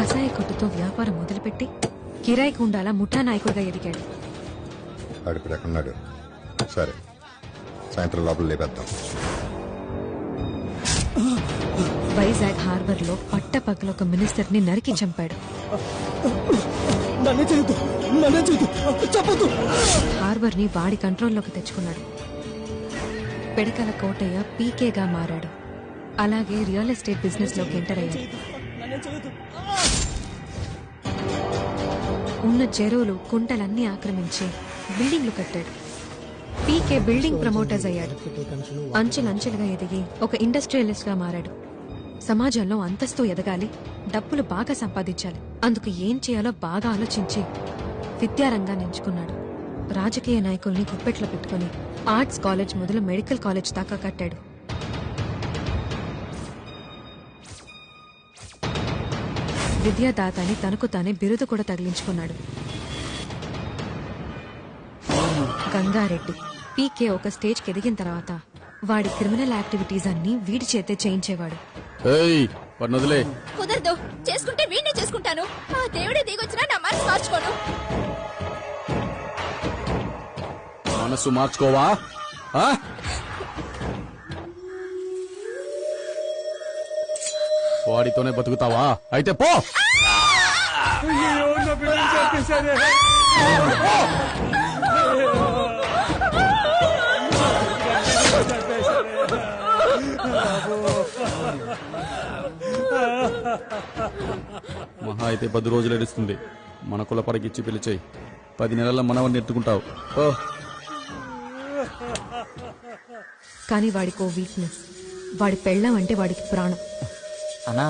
కసాయి కొట్టుతో వ్యాపారం మొదలుపెట్టి కిరాయి కుండాల ముఠా నాయకుడిగా ఎదిగాడు. ఇప్పుడు ఎక్కడున్నాడు? సరే, సాయంత్రం లోపల లేపేద్దాం. వైజాగ్ హార్బర్ లో పట్టపక్కల ఒక మినిస్టర్ ని నరికి చంపాడు. హార్బర్ ని వాడి కంట్రోల్లోకి తెచ్చుకున్నాడు. పెడకల కోటయ్య పీకేగా మారాడు. అలాగే రియల్ ఎస్టేట్ బిజినెస్ లోకి ఎంటర్ అయ్యాడు. ఉన్న చెరువులు కుంటలన్నీ ఆక్రమించి బిల్డింగ్లు కట్టాడు. పీకే బిల్డింగ్ ప్రమోటర్స్ అయ్యాడు. అంచెలంచెలుగా ఎదిగి ఒక ఇండస్ట్రియలిస్ట్ గా మారాడు. సమాజంలో అంతస్తు ఎదగాలి, డబ్బులు బాగా సంపాదించాలి, అందుకు ఏం చేయాలో బాగా ఆలోచించి విద్యారంగాన్ని ఎంచుకున్నాడు. రాజకీయ నాయకుల్ని గుప్పెట్లో పెట్టుకుని ఆర్ట్స్ కాలేజ్ మొదలు మెడికల్ కాలేజ్ దాకా కట్టాడు. విద్యాదాతని తనకు తానే బిరుదు కూడా తగిలించుకున్నాడు. గంగారెడ్డి పీకే ఒక స్టేజ్కి ఎదిగిన తర్వాత వాడి క్రిమినల్ యాక్టివిటీస్ అన్ని వీడి చేతే చేయించేవాడు. కుదరదు, చేసుకుంటే వీడినే చేసుకుంటాను. ఆ దేవుడే దిగొచ్చినా నా మనసు మార్చుకోను. మనసు మార్చుకోవా? వాడితోనే బతుకుతావా? అయితే పో. మహా అయితే 10 రోజులు ఏడుస్తుంది. మన కుల పరగిచ్చి పిలిచేయి. 10 నెలల మనవని ఎత్తుకుంటావు. కానీ వాడికో వీక్నెస్. వాడి పెళ్ళం అంటే వాడికి ప్రాణం. అన్నా,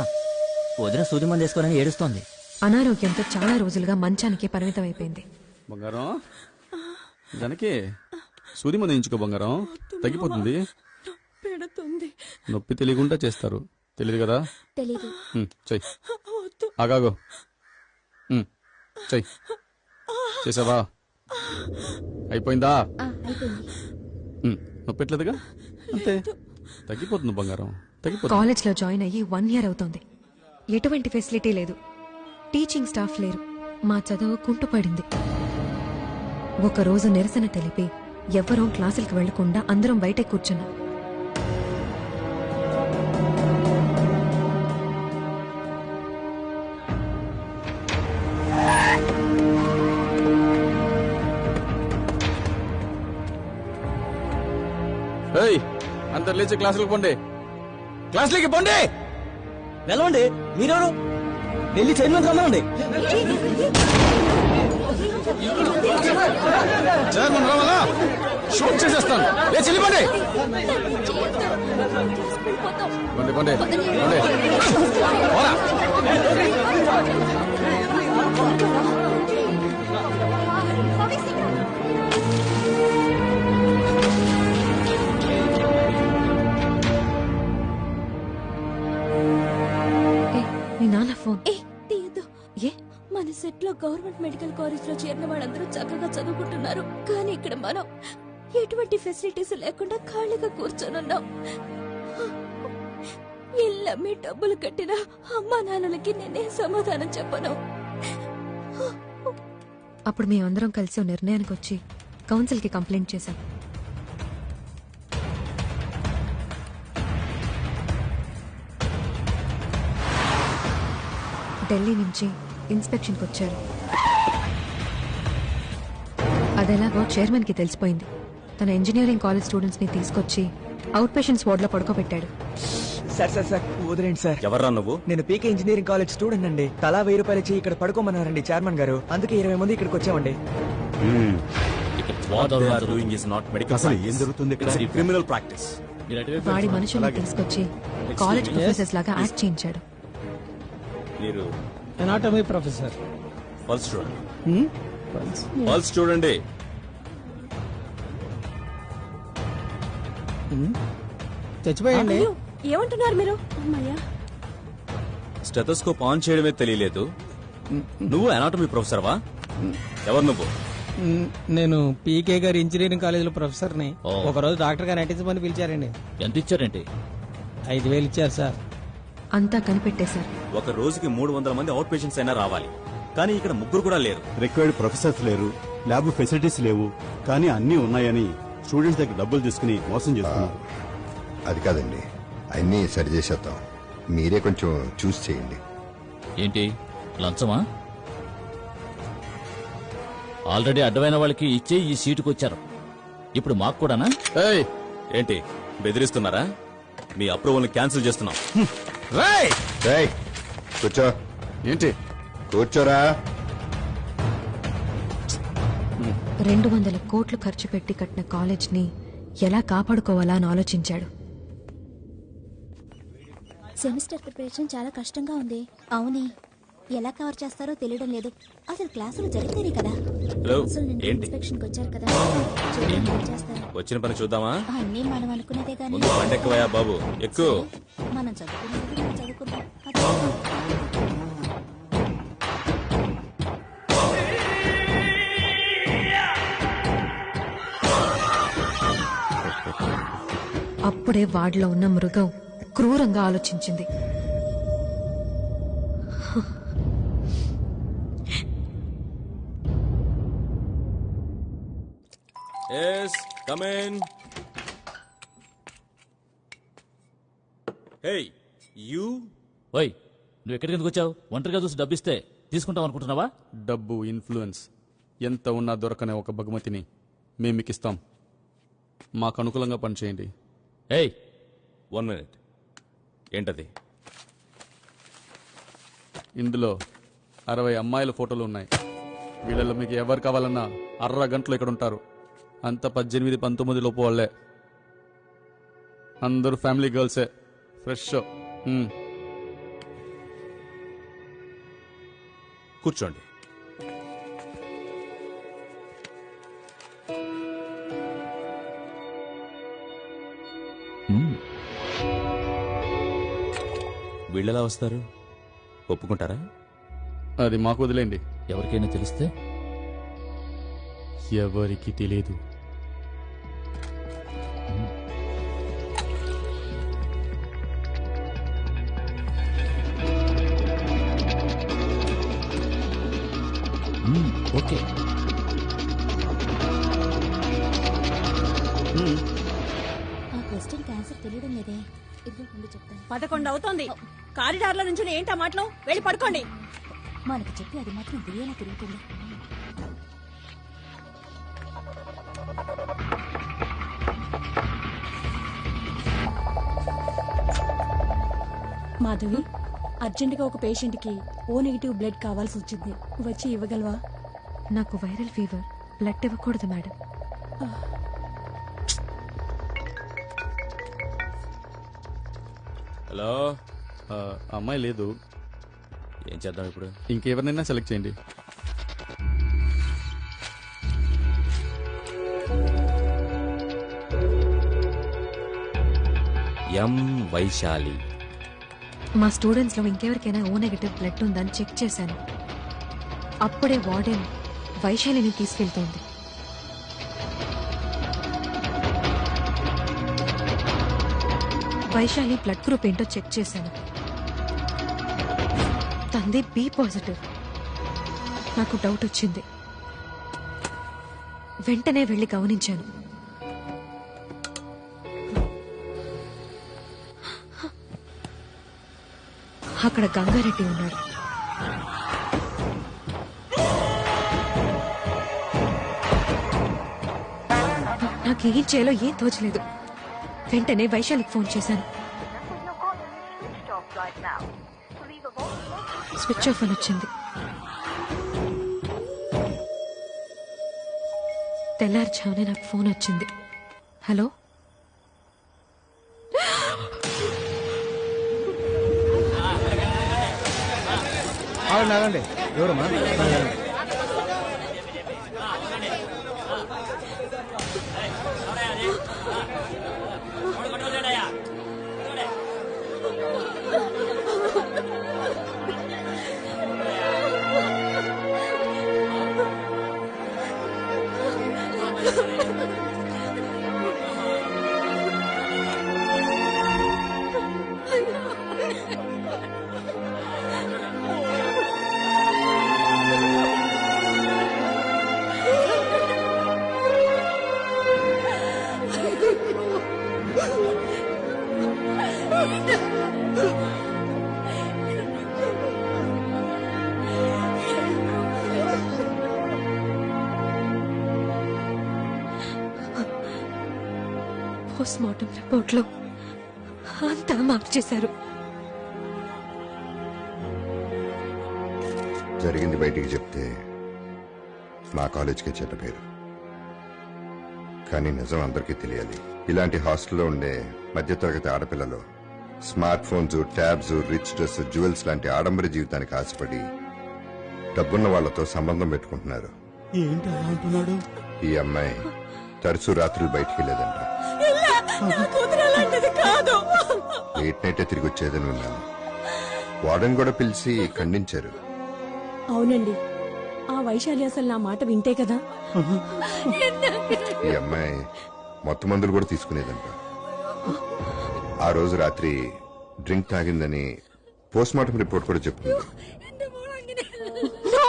వదిన సూది మంది వేసుకోనని ఏడుస్తోంది. అనారోగ్యంతో చాలా రోజులుగా మంచానికి పరిమితం అయిపోయింది. బంగారం, దానికి సూది మంది ఎంచుకో బంగారం, తగ్గిపోతుంది. నొప్పి తెలియకుండా చేస్తారు, తెలియదు కదా? తెలీదు. చెయ్యి. ఆగాగో. చెయ్యి. చేసావా? అయిపోయిందా? నొప్పి ఎట్లేదుగా? అంతే, తగ్గిపోతుంది బంగారం, తగ్గిపోతుంది. కాలేజ్ లో జాయిన్ అయ్యి 1 year అవుతోంది. ఎటువంటి ఫెసిలిటీ లేదు, టీచింగ్ స్టాఫ్ లేరు. మా చదువు కుంటుపడింది. ఒకరోజు నిరసన తెలిపి ఎవ్వరూ క్లాసులకు వెళ్లకుండా అందరం బయటే కూర్చున్నాం. అందరు లేచి క్లాసులకు పోండి. క్లాసులకి పోండి. వెళ్ళండి. మీరెవరు? వెళ్ళి చైర్మన్ రమ్మండి. చైర్మన్ రావాలా? షూట్ చేసేస్తాను. లేచి వెళ్ళిపోండి. పోండి పోండి పోండి. మీ నాన్న ఫోన్. ఏ మన సెట్ లో గవర్నమెంట్ మెడికల్ కాలేజ్ లో చేరిన వాళ్ళందరూ చక్కగా చదువుకుంటున్నారు. కానీ ఇక్కడ మనం ఎటువంటి ఫెసిలిటీస్ లేకుండా ఖాళీగా కూర్చొనున్నాం. ఇల్లమ్మి డబ్బులు కట్టిన అమ్మా నాన్నలకి నేనే సమాధానం చెప్పను. అప్పుడు మేమందరం కలిసి ఓ నిర్ణయానికి వచ్చి కౌన్సిల్ కి కంప్లైంట్ చేశాం. ఢిల్లీ నుంచి ఇన్స్పెక్షన్కి వచ్చారు. అదెలాగో చైర్మన్ కి తెలిసిపోయింది. తన ఇంజనీరింగ్ కాలేజ్ స్టూడెంట్స్ ని తీసుకొచ్చి అవుట్ పేషెంట్స్ వార్డ్ లో పడుకోబెట్టాడు. సార్ సార్ సార్ వదిలేండి సార్. ఎవర్రా నువ్వు? నేను పీకే ఇంజనీరింగ్ కాలేజ్ స్టూడెంట్ అండి. తలా 1000 రూపాయలు ఇచ్చి ఇక్కడ పడుకోమన్నారండి చైర్మన్ గారు. అందుకే 20 మంది ఇక్కడికి వచ్చామండి. వాడి మనుషుల్ని తీసుకొచ్చి కాలేజ్ ప్రొఫెసర్స్ లాగా యాక్ట్ చేయించాడు. Anatomy professor. పల్స్ చూడండి. పల్స్ చూడండి. చచ్చిపోయండి. ఏమంటున్నారు మీరు? అమ్మయ్యా, స్టెథోస్కోప్ ఆన్ చేయడమే తెలియలేదు. నువ్వు ఎనాటమీ ప్రొఫెసర్వా? ఎవరు నువ్వు? నేను పీకే గారి ఇంజనీరింగ్ కాలేజీలో ప్రొఫెసర్ని. ఒకరోజు డాక్టర్ గారు నటించమని పిలిచారండి. ఎంత ఇచ్చారండి? 5000 ఇచ్చారు సార్. అంతా కనిపెట్టేశారు. ఒక రోజుకి 300 మంది అవుట్ పేషెంట్స్ అయినా రావాలి, కానీ ఇక్కడ ముగ్గురు కూడా లేరు. రిక్వైర్డ్ ప్రొఫెసర్స్ లేరు, ల్యాబ్ ఫెసిలిటీస్ లేవు, కానీ అన్నీ ఉన్నాయని స్టూడెంట్స్ దగ్గర డబ్బులు తీసుకుని మోసం చేస్తున్నారు. అది కాదండి, అన్నీ సరి చేసేద్దాం. మీరే కొంచెం చూసి చేయండి. ఏంటి లంచమా? ఆల్రెడీ అడ్డమైన వాళ్ళకి ఇచ్చే ఈ సీటుకు వచ్చారు, ఇప్పుడు మాకు కూడానా? ఏంటి బెదిరిస్తున్నారా? మీ అప్రూవల్ క్యాన్సిల్ చేస్తున్నాం. రేయ్, కూర్చో. ఏంటి? కూర్చోరా. 200 కోట్లు ఖర్చు పెట్టి కట్టిన కాలేజ్ ని ఎలా కాపాడుకోవాలా అని ఆలోచించాడు. సెమిస్టర్ ప్రిపరేషన్ చాలా కష్టంగా ఉంది. అవునే, ఎలా కవర్ చేస్తారో తెలియడం లేదు. అసలు క్లాసులు జరిగితేనే కదా. హలో, అసలు నిన్న ఏంటి? ఇన్స్పెక్షన్కి వచ్చారు కదా, చూడండి ఏం చేస్తారు. వచ్చిన పని చూద్దామా? అన్నీ మనం అనుకునేదే కానీ ముందు బండి ఎక్కువయా బాబు, ఎక్కువ. మనం చదువుకునేది మనం చదువుకుందాం. పద. అప్పుడే వాడిలో ఉన్న మృగం క్రూరంగా ఆలోచించింది. Yes, come in. Hey, you? ఓయ్, నువ్వు ఎక్కడికి ఎందుకు వచ్చావు? ఒంటరిగా చూసి డబ్బిస్తే తీసుకుంటావు అనుకుంటున్నావా? డబ్బు, ఇన్ఫ్లుయెన్స్ ఎంత ఉన్నా దొరకనే ఒక బహుమతిని మేము మీకు ఇస్తాం. మాకు అనుకూలంగా పనిచేయండి. ఏయ్, 1 minute. ఏంటది? ఇందులో 60 అమ్మాయిల ఫోటోలు ఉన్నాయి. వీళ్ళలో మీకు ఎవరు కావాలన్నా 1/2 గంటలో ఇక్కడ ఉంటారు. అంత 18-19 లోపు వాళ్ళే. అందరూ ఫ్యామిలీ గర్ల్సే. ఫ్రెష్. కూర్చోండి. వీళ్ళెలా వస్తారు? ఒప్పుకుంటారా? అది మాకు వదిలేండి. ఎవరికైనా తెలిస్తే? ఎవరికి తెలియదు. ఓకే. ఆ క్వశ్చన్ ఆన్సర్ తెలియడం లేదే. ఇప్పుడు ముందు చెప్తాను. 11 అవుతోంది. కారిడార్లో నుంచి ఏంటా మాటలు? వెళ్ళి పడుకోండి. మనకు చెప్పి అది మాత్రం బిర్యానీ తిరుగుతుంది. మాధవి, అర్జెంటుగా ఒక పేషెంట్ కి ఓ నెగిటివ్ బ్లడ్ కావాల్సి వచ్చింది. వచ్చి ఇవ్వగలవా? నాకు వైరల్ ఫీవర్, బ్లడ్ ఇవ్వకూడదు మేడం. హలో, అమ్మాయి లేదు. ఏం చేద్దాం ఇప్పుడు? ఇంకెవరినైనా సెలెక్ట్ చేయండి. ఎం వైశాలి. మా స్టూడెంట్స్ లో ఇంకెవరికైనా ఓ నెగటివ్ బ్లడ్ ఉందని చెక్ చేశాను. అప్పుడే వార్డెన్ వైశాలిని తీసుకెళ్తోంది. వైశాలి బ్లడ్ గ్రూప్ ఏంటో చెక్ చేశాను. తంది బి పాజిటివ్. నాకు డౌట్ వచ్చింది. వెంటనే వెళ్లి గమనించాను. అక్కడ గంగారెడ్డి ఉన్నాడు. నాకేం చేయాలో ఏం తోచలేదు. వెంటనే వైశాలికి ఫోన్ చేశాను. స్విచ్ ఆఫ్ అని వచ్చింది. తెల్లారుజామునే నాకు ఫోన్ వచ్చింది. హలో, నాగండి. ఎవరమ్మా? పోస్ట్ మార్టం రిపోర్ట్ లో అంతా మార్చేశారు. జరిగింది బయటికి చెప్తే మా కాలేజ్కి చెడ్డ పేరు. కానీ నిజం అందరికీ తెలియాలి. ఇలాంటి హాస్టల్లో ఉండే మధ్యతరగతి ఆడపిల్లలు smart phones, tabs, rich dress, jewels లాంటి ఆడంబర జీవితానికి ఆశపడి డబ్బున్న వాళ్లతో సంబంధం పెట్టుకుంటున్నారు. ఏంటి అలా అంటున్నాడు? ఈ అమ్మాయి తరచూ రాత్రులు బయటికి వెళ్ళేదంట. లేట్ నైటే తిరిగి వచ్చేదని విన్నాను. వార్డెన్ కూడా పిలిచి ఖండించారు. అవునండి, ఆ వైశాలి అసలు నా మాట వింటే కదా. ఈ అమ్మాయి మొత్తం మందులు కూడా తీసుకునేదంట. ఆ రోజు రాత్రి డ్రింక్ తాగిందని పోస్ట్ మార్టం రిపోర్ట్ కూడా చెప్తుంది. No!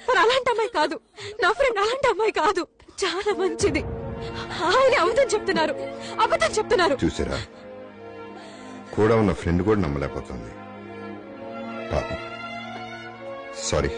తను అలాంటి అమ్మాయి కాదు. నా ఫ్రెండ్ అలాంటి అమ్మాయి కాదు. చాలా మంచిది. ఆయన అబద్ధం చెప్తున్నారు. చూసారా, కూడా ఉన్న ఫ్రెండ్ కూడా నమ్మలేకపోతుంది. పాపం. సారీ.